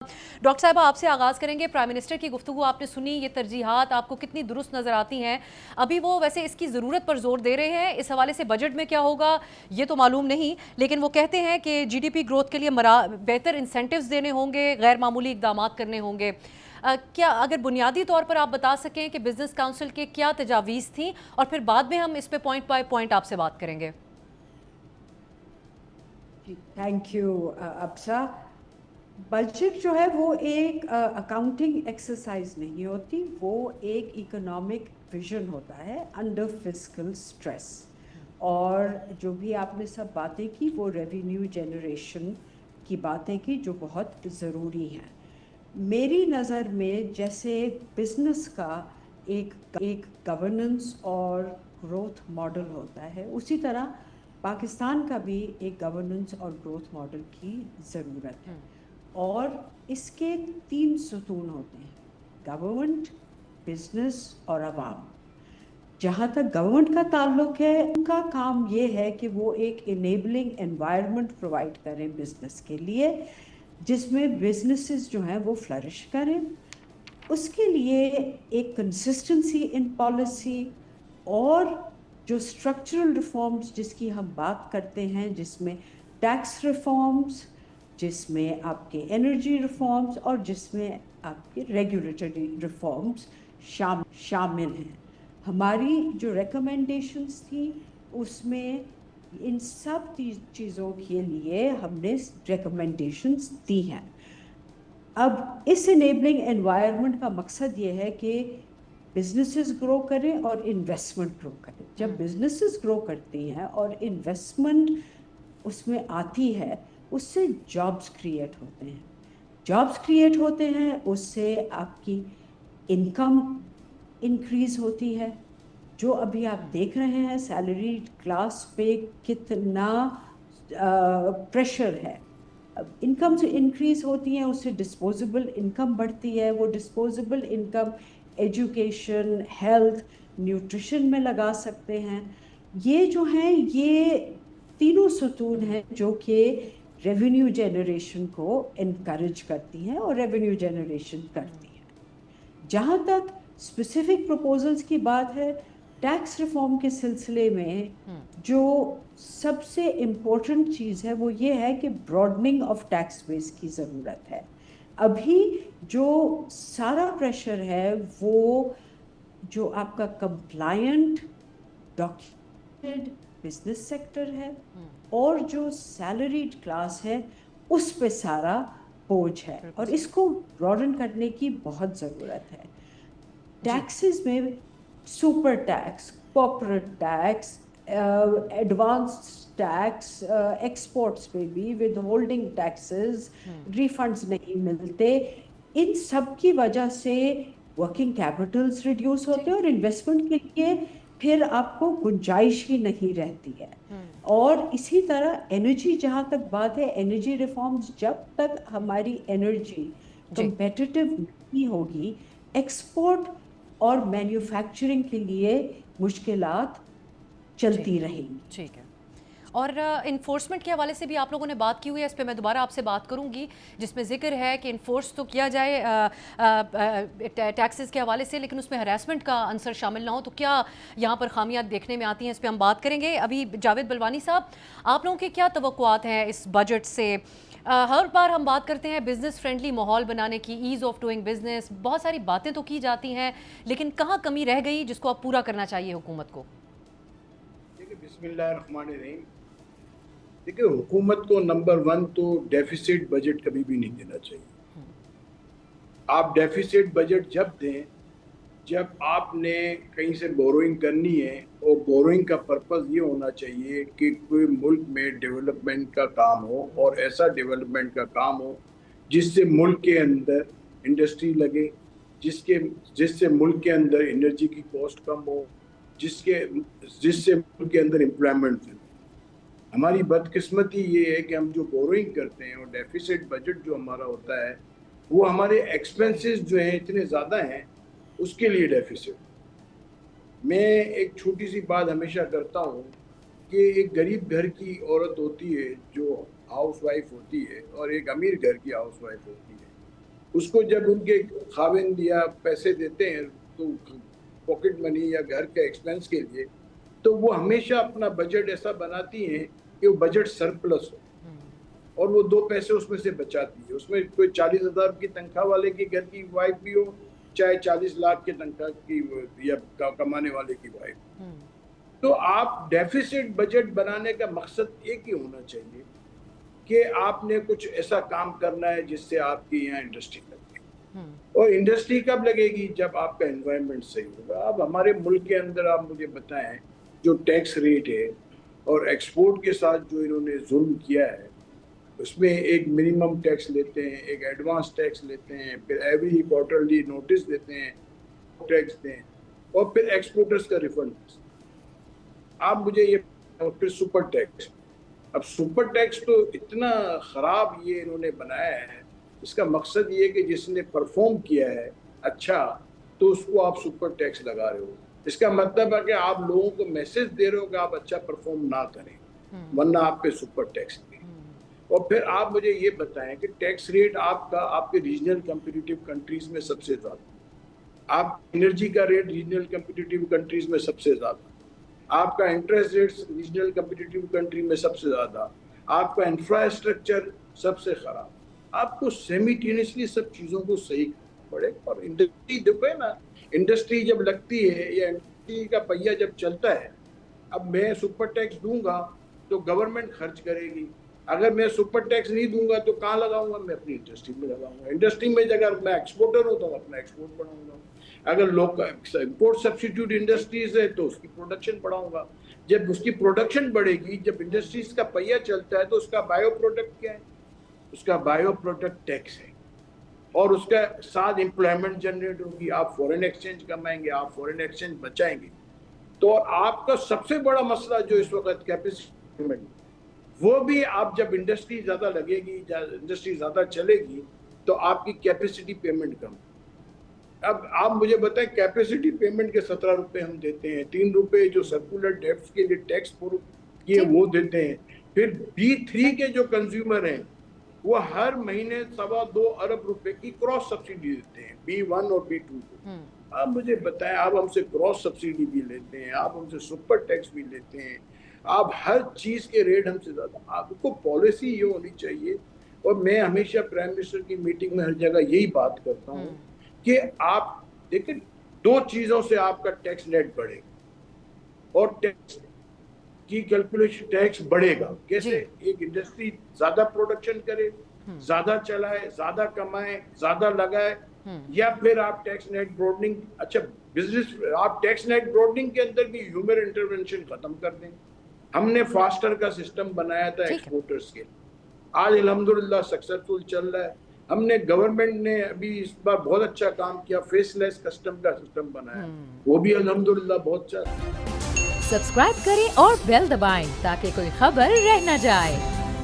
Doctor صاحبہ آپ سے آغاز کریں گے. پرائم منسٹر کی گفتگو آپ نے سنی, یہ ترجیحات آپ کو کتنی درست نظر آتی ہیں؟ ابھی وہ ویسے اس کی ضرورت پر زور دے رہے ہیں, اس حوالے سے بجٹ میں کیا ہوگا یہ تو معلوم نہیں, لیکن وہ کہتے ہیں کہ جی ڈی پی گروتھ کے لیے بہتر انسینٹیوز دینے ہوں گے, غیر معمولی اقدامات کرنے ہوں گے. کیا اگر بنیادی طور پر آپ بتا سکیں کہ بزنس کاؤنسل کے کیا تجاویز تھیں, اور پھر بعد میں ہم اس پہ پوائنٹ بائی پوائنٹ آپ سے بات کریں گے. Thank you ابسا. بجٹ جو ہے وہ ایک اکاؤنٹنگ ایکسرسائز نہیں ہوتی, وہ ایک اکنامک ویژن ہوتا ہے انڈر فسکل سٹریس. اور جو بھی آپ نے سب باتیں کی وہ ریونیو جنریشن کی باتیں کی جو بہت ضروری ہیں. میری نظر میں جیسے بزنس کا ایک گورننس اور گروتھ ماڈل ہوتا ہے, اسی طرح پاکستان کا بھی ایک گورننس اور گروتھ ماڈل کی ضرورت ہے. اور اس کے 3 ستون ہوتے ہیں, گورنمنٹ, بزنس اور عوام. جہاں تک گورنمنٹ کا تعلق ہے, ان کا کام یہ ہے کہ وہ ایک انیبلنگ انوائرمنٹ پرووائڈ کریں بزنس کے لیے, جس میں بزنسز جو ہیں وہ فلرش کریں. اس کے لیے ایک کنسسٹنسی ان پالیسی اور جو اسٹرکچرل ریفارمز جس کی ہم بات کرتے ہیں, جس میں ٹیکس ریفارمز, جس میں آپ کے انرجی ریفارمز اور جس میں آپ کے ریگولیٹری ریفارمز شامل ہیں. ہماری جو ریکمنڈیشنز تھیں اس میں ان سب چیزوں کے لیے ہم نے ریکمنڈیشنز دی ہیں. اب اس انیبلنگ انوائرمنٹ کا مقصد یہ ہے کہ بزنسز گرو کریں اور انویسٹمنٹ گرو کریں. جب بزنسز گرو کرتی ہیں اور انویسٹمنٹ اس میں آتی ہے, اس سے جابز کریٹ ہوتے ہیں. جابز کریٹ ہوتے ہیں, اس سے آپ کی انکم انکریز ہوتی ہے. جو ابھی آپ دیکھ رہے ہیں سیلریڈ کلاس پہ کتنا پریشر ہے. انکم سے انکریز ہوتی ہیں, اس سے ڈسپوزیبل انکم بڑھتی ہے. وہ disposable income education, health, nutrition میں لگا سکتے ہیں. یہ جو ہیں یہ تینوں ستون ہیں جو کہ ریونیو جنریشن کو انکریج کرتی ہیں اور ریونیو جنریشن کرتی ہیں. جہاں تک اسپیسیفک پروپوزلز کی بات ہے, ٹیکس ریفارم کے سلسلے میں جو سب سے امپورٹنٹ چیز ہے وہ یہ ہے کہ براڈننگ آف ٹیکس بیس کی ضرورت ہے. ابھی جو سارا پریشر ہے وہ جو آپ کا کمپلائنٹ ڈاکیومنٹڈ بزنس سیکٹر ہے اور جو سیلریڈ کلاس ہے اس پہ سارا بوجھ ہے, اور اس کو براڈن کرنے کی بہت ضرورت ہے. ٹیکسز میں super tax, corporate tax, advance tax, exports پہ بھی ود ہولڈنگ ٹیکسز, ریفنڈز نہیں ملتے. ان سب کی وجہ سے ورکنگ کیپٹلز ریڈیوس ہوتے ہیں اور انویسٹمنٹ کے لیے پھر آپ کو گنجائش ہی نہیں رہتی ہے. اور اسی طرح انرجی, جہاں تک بات ہے انرجی ریفارمز, جب تک ہماری انرجی کمپیٹیٹو نہیں ہوگی, ایکسپورٹ اور مینوفیکچرنگ کے لیے مشکلات چلتی رہیں گی. ٹھیک ہے. اور انفورسمنٹ کے حوالے سے بھی آپ لوگوں نے بات کی ہوئی ہے, اس پہ میں دوبارہ آپ سے بات کروں گی, جس میں ذکر ہے کہ انفورس تو کیا جائے ٹیکسز کے حوالے سے, لیکن اس میں ہراسمنٹ کا عنصر شامل نہ ہو. تو کیا یہاں پر خامیاں دیکھنے میں آتی ہیں, اس پہ ہم بات کریں گے. ابھی جاوید بلوانی صاحب, آپ لوگوں کے کیا توقعات ہیں اس بجٹ سے؟ ہر بار ہم بات کرتے ہیں بزنس فرینڈلی ماحول بنانے کی, ایز آف ڈوئنگ بزنس, بہت ساری باتیں تو کی جاتی ہیں, لیکن کہاں کمی رہ گئی جس کو اب پورا کرنا چاہیے حکومت کو؟ بسم اللہ الرحمن الرحیم. دیکھیں, حکومت کو نمبر 1 تو ڈیفیسٹ بجٹ کبھی بھی نہیں دینا چاہیے. آپ ڈیفیسٹ بجٹ جب دیں جب آپ نے کہیں سے بوروئنگ کرنی ہے, اور بوروئنگ کا پرپز یہ ہونا چاہیے کہ کوئی ملک میں ڈیولپمنٹ کا کام ہو, اور ایسا ڈیولپمنٹ کا کام ہو جس سے ملک کے اندر انڈسٹری لگے, جس سے ملک کے اندر انرجی کی کاسٹ کم ہو, جس سے ملک کے اندر امپلائمنٹ ہو. ہماری بدقسمتی یہ ہے کہ ہم جو بوروئنگ کرتے ہیں اور ڈیفیسٹ بجٹ جو ہمارا ہوتا ہے وہ ہمارے ایکسپنسز جو ہیں اتنے زیادہ ہیں, اس کے لیے ڈیفیسٹ. میں ایک چھوٹی سی بات ہمیشہ کرتا ہوں کہ ایک غریب گھر کی عورت ہوتی ہے جو ہاؤس وائف ہوتی ہے, اور ایک امیر گھر کی ہاؤس وائف ہوتی ہے. اس کو جب ان کے خاوند یا پیسے دیتے ہیں تو پاکٹ منی یا گھر کے ایکسپینس کے لیے, تو وہ ہمیشہ اپنا بجٹ ایسا بناتی ہیں کہ وہ بجٹ سرپلس ہو اور وہ 2 پیسے اس میں سے بچاتی ہے. اس میں کوئی 40,000 کی تنخواہ والے کی گھر کی وائف بھی ہو, چاہے 40 لاکھ کی تنخواہ کی یا کمانے والے کی وائف. تو آپ ڈیفیسٹ بجٹ بنانے کا مقصد ایک ہی ہونا چاہیے کہ آپ نے کچھ ایسا کام کرنا ہے جس سے آپ کی یہاں انڈسٹری لگے. اور انڈسٹری کب لگے گی؟ جب آپ کا انوائرمنٹ صحیح ہوگا. اب ہمارے ملک کے اندر آپ مجھے بتائیں جو ٹیکس ریٹ ہے اور ایکسپورٹ کے ساتھ جو انہوں نے ظلم کیا ہے, اس میں ایک منیمم ٹیکس لیتے ہیں, ایک ایڈوانس ٹیکس لیتے ہیں, پھر ایوری کوارٹرلی نوٹس دیتے ہیں, ٹیکس دیں, اور پھر ایکسپورٹرز کا ریفنڈ. آپ مجھے یہ پھر سپر ٹیکس. اب سپر ٹیکس تو اتنا خراب یہ انہوں نے بنایا ہے, اس کا مقصد یہ کہ جس نے پرفارم کیا ہے اچھا تو اس کو آپ سپر ٹیکس لگا رہے ہو. اس کا مطلب ہے کہ آپ لوگوں کو میسج دے رہے ہو کہ آپ اچھا پرفارم نہ کریں ورنہ آپ پہ سپر ٹیکس دیں. اور پھر آپ مجھے یہ بتائیں کہ ٹیکس ریٹ آپ کا آپ کے ریجنل کمپیٹیٹیو کنٹریز میں سب سے زیادہ, آپ انرجی کا ریٹ ریجنل کمپیٹیٹیو کنٹریز میں سب سے زیادہ, آپ کا interest rate regional competitive country میں سب سے زیادہ, آپ کا انفراسٹرکچر سب سے خراب. آپ کو سیمیٹینیسلی سب چیزوں کو صحیح کرنا پڑے. اور انڈسٹری دیکھو نا, انڈسٹری جب لگتی ہے یا انڈسٹری کا پہیہ جب چلتا ہے, اب میں سپر ٹیکس دوں گا تو گورنمنٹ خرچ کرے گی. اگر میں سپر ٹیکس نہیں دوں گا تو کہاں لگاؤں گا؟ میں اپنی انڈسٹری میں لگاؤں گا. انڈسٹری میں اگر میں ایکسپورٹر ہوں تو اپنا ایکسپورٹ بڑھاؤں گا. اگر امپورٹ سبسٹیٹیوٹ انڈسٹریز ہے تو اس کی پروڈکشن بڑھاؤں گا. جب اس کی پروڈکشن بڑھے گی, جب انڈسٹریز کا پہیہ چلتا ہے تو اس کا بایو پروڈکٹ کیا ہے؟ اس کا بایو پروڈکٹ ٹیکس ہے, اور اس کا ساتھ امپلائمنٹ جنریٹ ہوگی. آپ فورن ایکسچینج کمائیں گے, آپ فورن ایکسچینج بچائیں گے. تو آپ کا سب سے بڑا مسئلہ جو اس وقت کیپیسٹی پیمنٹ, وہ بھی آپ جب انڈسٹری زیادہ لگے گی, انڈسٹری زیادہ چلے گی تو آپ کی کیپیسٹی پیمنٹ کم. اب آپ مجھے بتائیں کیپیسٹی پیمنٹ کے 17 روپے ہم دیتے ہیں, 3 روپے جو سرکولر ڈیپس کے لیے ٹیکس کیے وہ دیتے ہیں. پھر B3 کے جو کنزیومر ہیں وہ ہر مہینے 2.25 ارب روپے کی کراس سبسڈی دیتے ہیں B1 اور B2 کو. آپ مجھے بتائیں, آپ ہم سے کراس سبسڈی بھی لیتے ہیں, آپ ہم سے سپر ٹیکس بھی لیتے ہیں, آپ ہر چیز کے ریٹ ہم سے زیادہ. آپ کو پالیسی یہ ہونی چاہیے, اور میں ہمیشہ پرائم منسٹر کی میٹنگ میں ہر جگہ یہی بات کرتا ہوں کہ آپ دیکھیں 2 چیزوں سے آپ کا ٹیکس نیٹ بڑھے گا, اور ٹیکس کی کیلکولیشن ٹیکس بڑھے گا کیسے؟ ایک انڈسٹری زیادہ پروڈکشن کرے, زیادہ چلائے, زیادہ کمائے, زیادہ لگائے, یا پھر آپ ٹیکس نیٹ براڈنگ. اچھا بزنس, آپ ٹیکس نیٹ براڈنگ کے اندر بھی ہیومن انٹرونشن ختم کر دیں. ہم نے فاسٹر کا سسٹم بنایا تھا ایکسپورٹرز کے, آج الحمدللہ سکسیسفل چل رہا ہے. ہم نے گورنمنٹ نے ابھی اس بار بہت اچھا کام کیا, فیس لیس کسٹم کا سسٹم بنایا, وہ بھی الحمدللہ بہت اچھا. سبسکرائب کریں اور بیل دبائیں تاکہ کوئی خبر رہ نہ جائے.